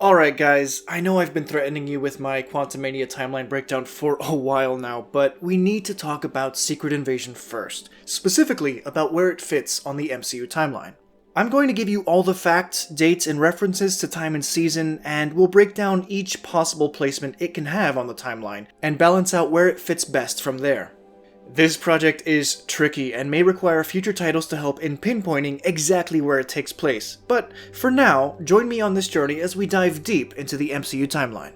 Alright guys, I know I've been threatening you with my Quantumania timeline breakdown for a while now, but we need to talk about Secret Invasion first, specifically about where it fits on the MCU timeline. I'm going to give you all the facts, dates, and references to time and season, and we'll break down each possible placement it can have on the timeline, and balance out where it fits best from there. This project is tricky and may require future titles to help in pinpointing exactly where it takes place, but for now, join me on this journey as we dive deep into the MCU timeline.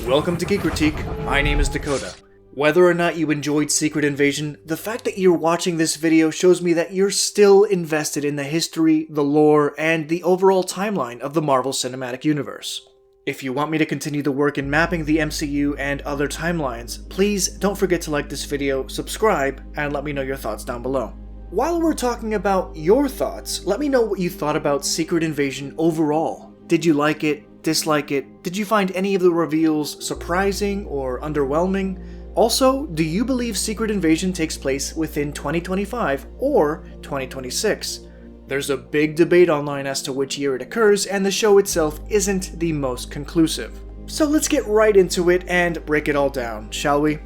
Welcome to Geekritique, my name is Dakota. Whether or not you enjoyed Secret Invasion, the fact that you're watching this video shows me that you're still invested in the history, the lore, and the overall timeline of the Marvel Cinematic Universe. If you want me to continue the work in mapping the MCU and other timelines, please don't forget to like this video, subscribe, and let me know your thoughts down below. While we're talking about your thoughts, let me know what you thought about Secret Invasion overall. Did you like it? Dislike it? Did you find any of the reveals surprising or underwhelming? Also, do you believe Secret Invasion takes place within 2025 or 2026? There's a big debate online as to which year it occurs, and the show itself isn't the most conclusive. So let's get right into it and break it all down, shall we?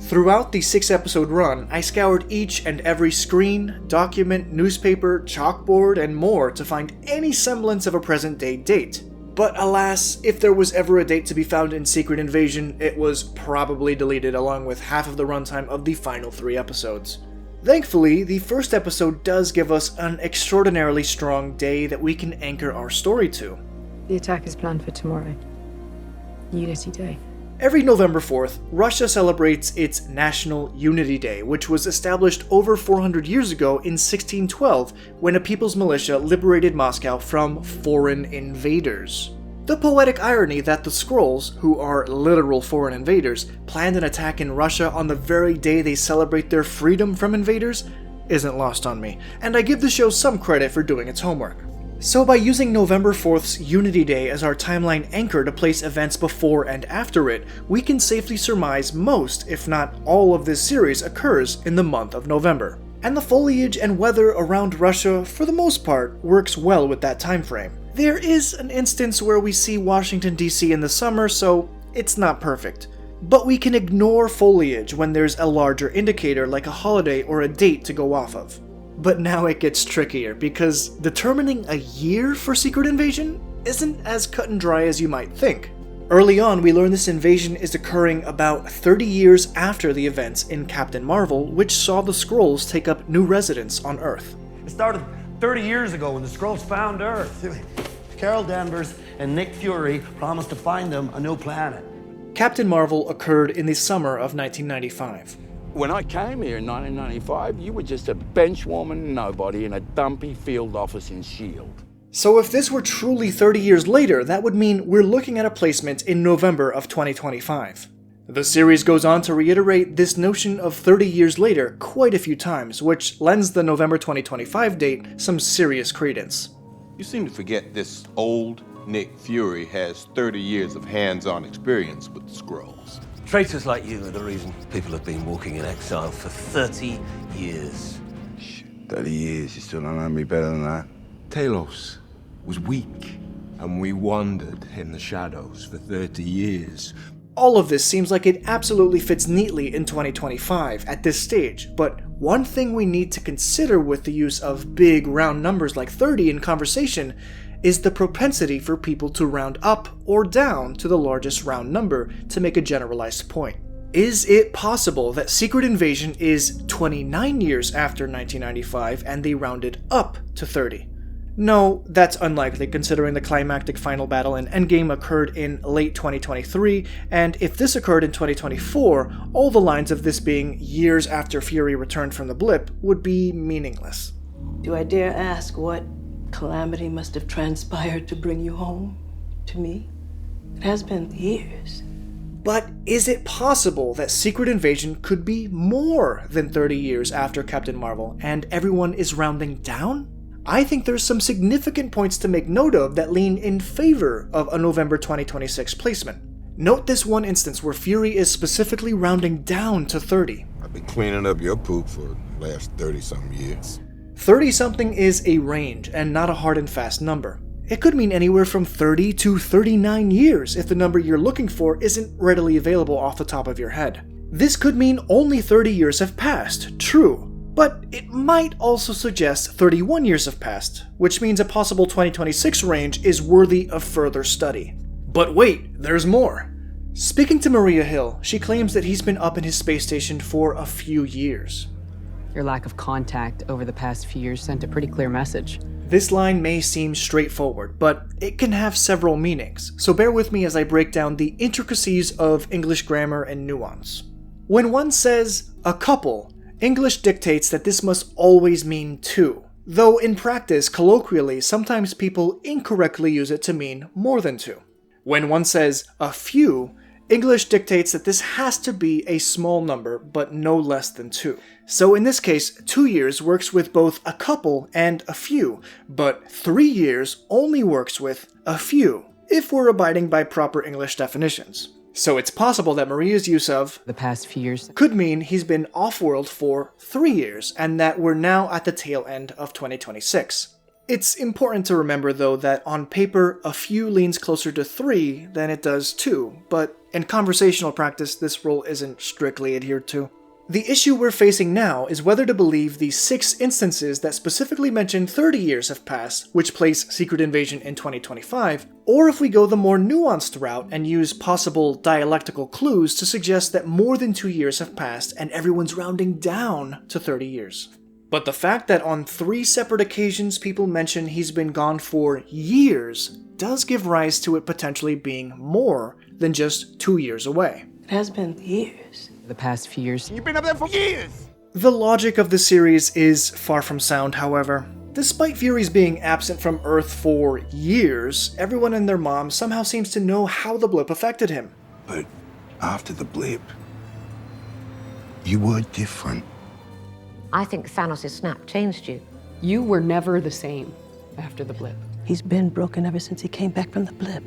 Throughout the 6-episode run, I scoured each and every screen, document, newspaper, chalkboard, and more to find any semblance of a present-day date. But alas, if there was ever a date to be found in Secret Invasion, it was probably deleted along with half of the runtime of the final 3 episodes. Thankfully, the first episode does give us an extraordinarily strong day that we can anchor our story to. The attack is planned for tomorrow. Unity Day. Every November 4th, Russia celebrates its National Unity Day, which was established over 400 years ago in 1612 when a people's militia liberated Moscow from foreign invaders. The poetic irony that the Skrulls, who are literal foreign invaders, planned an attack in Russia on the very day they celebrate their freedom from invaders isn't lost on me, and I give the show some credit for doing its homework. So by using November 4th's Unity Day as our timeline anchor to place events before and after it, we can safely surmise most, if not all of this series occurs in the month of November. And the foliage and weather around Russia, for the most part, works well with that time frame. There is an instance where we see Washington DC in the summer, so it's not perfect. But we can ignore foliage when there's a larger indicator like a holiday or a date to go off of. But now it gets trickier, because determining a year for Secret Invasion isn't as cut and dry as you might think. Early on, we learn this invasion is occurring about 30 years after the events in Captain Marvel, which saw the Skrulls take up new residence on Earth. It started 30 years ago when the Skrulls found Earth. Carol Danvers and Nick Fury promised to find them a new planet. Captain Marvel occurred in the summer of 1995. When I came here in 1995, you were just a benchwarming nobody in a dumpy field office in S.a.b.e.r. So if this were truly 30 years later, that would mean we're looking at a placement in November of 2025. The series goes on to reiterate this notion of 30 years later quite a few times, which lends the November 2025 date some serious credence. You seem to forget this old Nick Fury has 30 years of hands-on experience with the Skrulls. Traitors like you are the reason people have been walking in exile for 30 years. 30 years, you still don't know me better than that. Talos was weak, and we wandered in the shadows for 30 years. All of this seems like it absolutely fits neatly in 2025 at this stage, but one thing we need to consider with the use of big round numbers like 30 in conversation is the propensity for people to round up or down to the largest round number to make a generalized point. Is it possible that Secret Invasion is 29 years after 1995 and they rounded up to 30? No, that's unlikely considering the climactic final battle in Endgame occurred in late 2023, and if this occurred in 2024, all the lines of this being years after Fury returned from the blip would be meaningless. Do I dare ask what calamity must have transpired to bring you home to me? It has been years. But is it possible that Secret Invasion could be more than 30 years after Captain Marvel and everyone is rounding down? I think there's some significant points to make note of that lean in favor of a November 2026 placement. Note this one instance where Fury is specifically rounding down to 30. I've been cleaning up your poop for the last 30-something years. 30-something is a range and not a hard and fast number. It could mean anywhere from 30 to 39 years if the number you're looking for isn't readily available off the top of your head. This could mean only 30 years have passed, true, but it might also suggest 31 years have passed, which means a possible 2026 range is worthy of further study. But wait, there's more. Speaking to Maria Hill, she claims that he's been up in his space station for a few years. Your lack of contact over the past few years sent a pretty clear message. This line may seem straightforward, but it can have several meanings, so bear with me as I break down the intricacies of English grammar and nuance. When one says a couple, English dictates that this must always mean two, though in practice, colloquially, sometimes people incorrectly use it to mean more than two. When one says a few, English dictates that this has to be a small number, but no less than two. So in this case, 2 years works with both a couple and a few, but 3 years only works with a few, if we're abiding by proper English definitions. So it's possible that Maria's use of the past few years could mean he's been off-world for 3 years, and that we're now at the tail end of 2026. It's important to remember, though, that on paper, a few leans closer to 3 than it does 2, but in conversational practice, this rule isn't strictly adhered to. The issue we're facing now is whether to believe the 6 instances that specifically mention 30 years have passed, which place Secret Invasion in 2025, or if we go the more nuanced route and use possible dialectical clues to suggest that more than 2 years have passed and everyone's rounding down to 30 years. But the fact that on 3 separate occasions people mention he's been gone for years does give rise to it potentially being more than just 2 years away. It has been years. the past few years. You've been up there for years! The logic of the series is far from sound, however. Despite Fury's being absent from Earth for years, everyone and their mom somehow seems to know how the blip affected him. But after the blip, you were different. I think Thanos' snap changed you. You were never the same after the blip. He's been broken ever since he came back from the blip.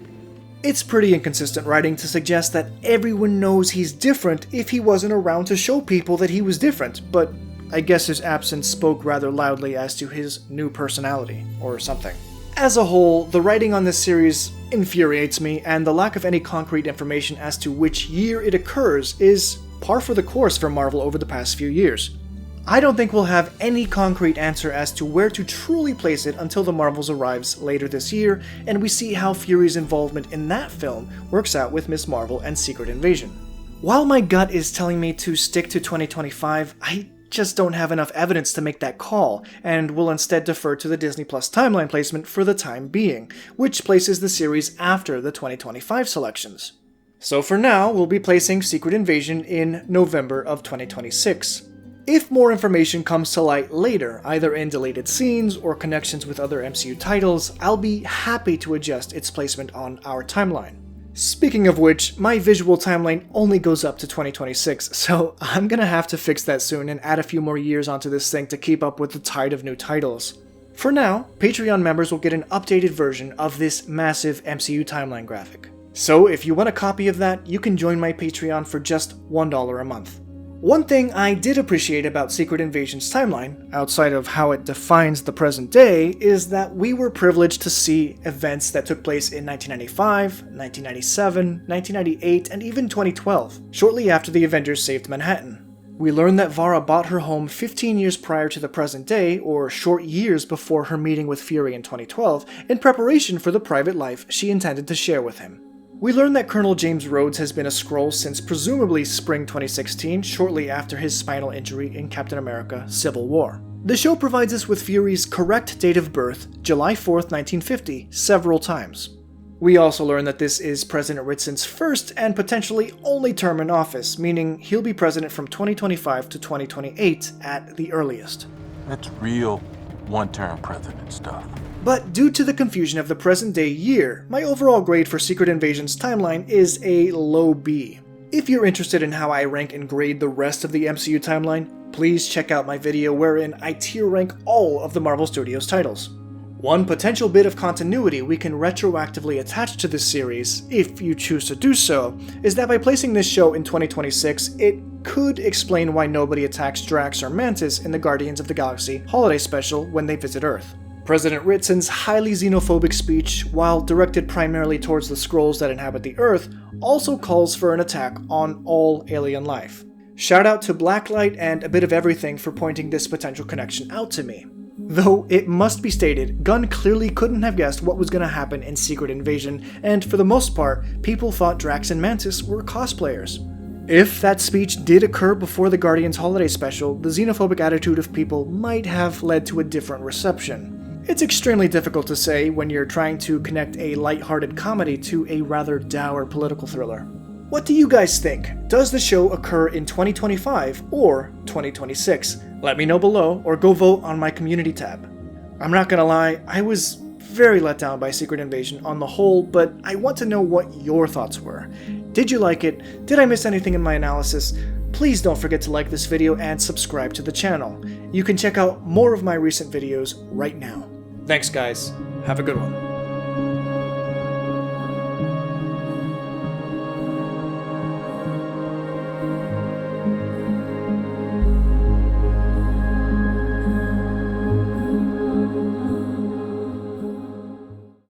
It's pretty inconsistent writing to suggest that everyone knows he's different if he wasn't around to show people that he was different, but I guess his absence spoke rather loudly as to his new personality, or something. As a whole, the writing on this series infuriates me, and the lack of any concrete information as to which year it occurs is par for the course for Marvel over the past few years. I don't think we'll have any concrete answer as to where to truly place it until The Marvels arrives later this year, and we see how Fury's involvement in that film works out with Ms. Marvel and Secret Invasion. While my gut is telling me to stick to 2025, I just don't have enough evidence to make that call, and will instead defer to the Disney Plus timeline placement for the time being, which places the series after the 2025 selections. So for now, we'll be placing Secret Invasion in November of 2026. If more information comes to light later, either in deleted scenes or connections with other MCU titles, I'll be happy to adjust its placement on our timeline. Speaking of which, my visual timeline only goes up to 2026, so I'm gonna have to fix that soon and add a few more years onto this thing to keep up with the tide of new titles. For now, Patreon members will get an updated version of this massive MCU timeline graphic. So if you want a copy of that, you can join my Patreon for just $1 a month. One thing I did appreciate about Secret Invasion's timeline, outside of how it defines the present day, is that we were privileged to see events that took place in 1995, 1997, 1998, and even 2012, shortly after the Avengers saved Manhattan. We learned that Vara bought her home 15 years prior to the present day, or short years before her meeting with Fury in 2012, in preparation for the private life she intended to share with him. We learn that Colonel James Rhodes has been a Skrull since presumably spring 2016, shortly after his spinal injury in Captain America: Civil War. The show provides us with Fury's correct date of birth, July 4th, 1950, several times. We also learn that this is President Ritson's first and potentially only term in office, meaning he'll be president from 2025 to 2028 at the earliest. That's real one-term president stuff. But due to the confusion of the present-day year, my overall grade for Secret Invasion's timeline is a low B. If you're interested in how I rank and grade the rest of the MCU timeline, please check out my video wherein I tier rank all of the Marvel Studios titles. One potential bit of continuity we can retroactively attach to this series, if you choose to do so, is that by placing this show in 2026, it could explain why nobody attacks Drax or Mantis in the Guardians of the Galaxy holiday special when they visit Earth. President Ritzen's highly xenophobic speech, while directed primarily towards the Skrulls that inhabit the Earth, also calls for an attack on all alien life. Shout out to Blacklight and A Bit of Everything for pointing this potential connection out to me. Though it must be stated, Gunn clearly couldn't have guessed what was going to happen in Secret Invasion, and for the most part, people thought Drax and Mantis were cosplayers. If that speech did occur before the Guardians Holiday Special, the xenophobic attitude of people might have led to a different reception. It's extremely difficult to say when you're trying to connect a light-hearted comedy to a rather dour political thriller. What do you guys think? Does the show occur in 2025 or 2026? Let me know below or go vote on my community tab. I'm not gonna lie, I was very let down by Secret Invasion on the whole, but I want to know what your thoughts were. Did you like it? Did I miss anything in my analysis? Please don't forget to like this video and subscribe to the channel. You can check out more of my recent videos right now. Thanks guys, have a good one.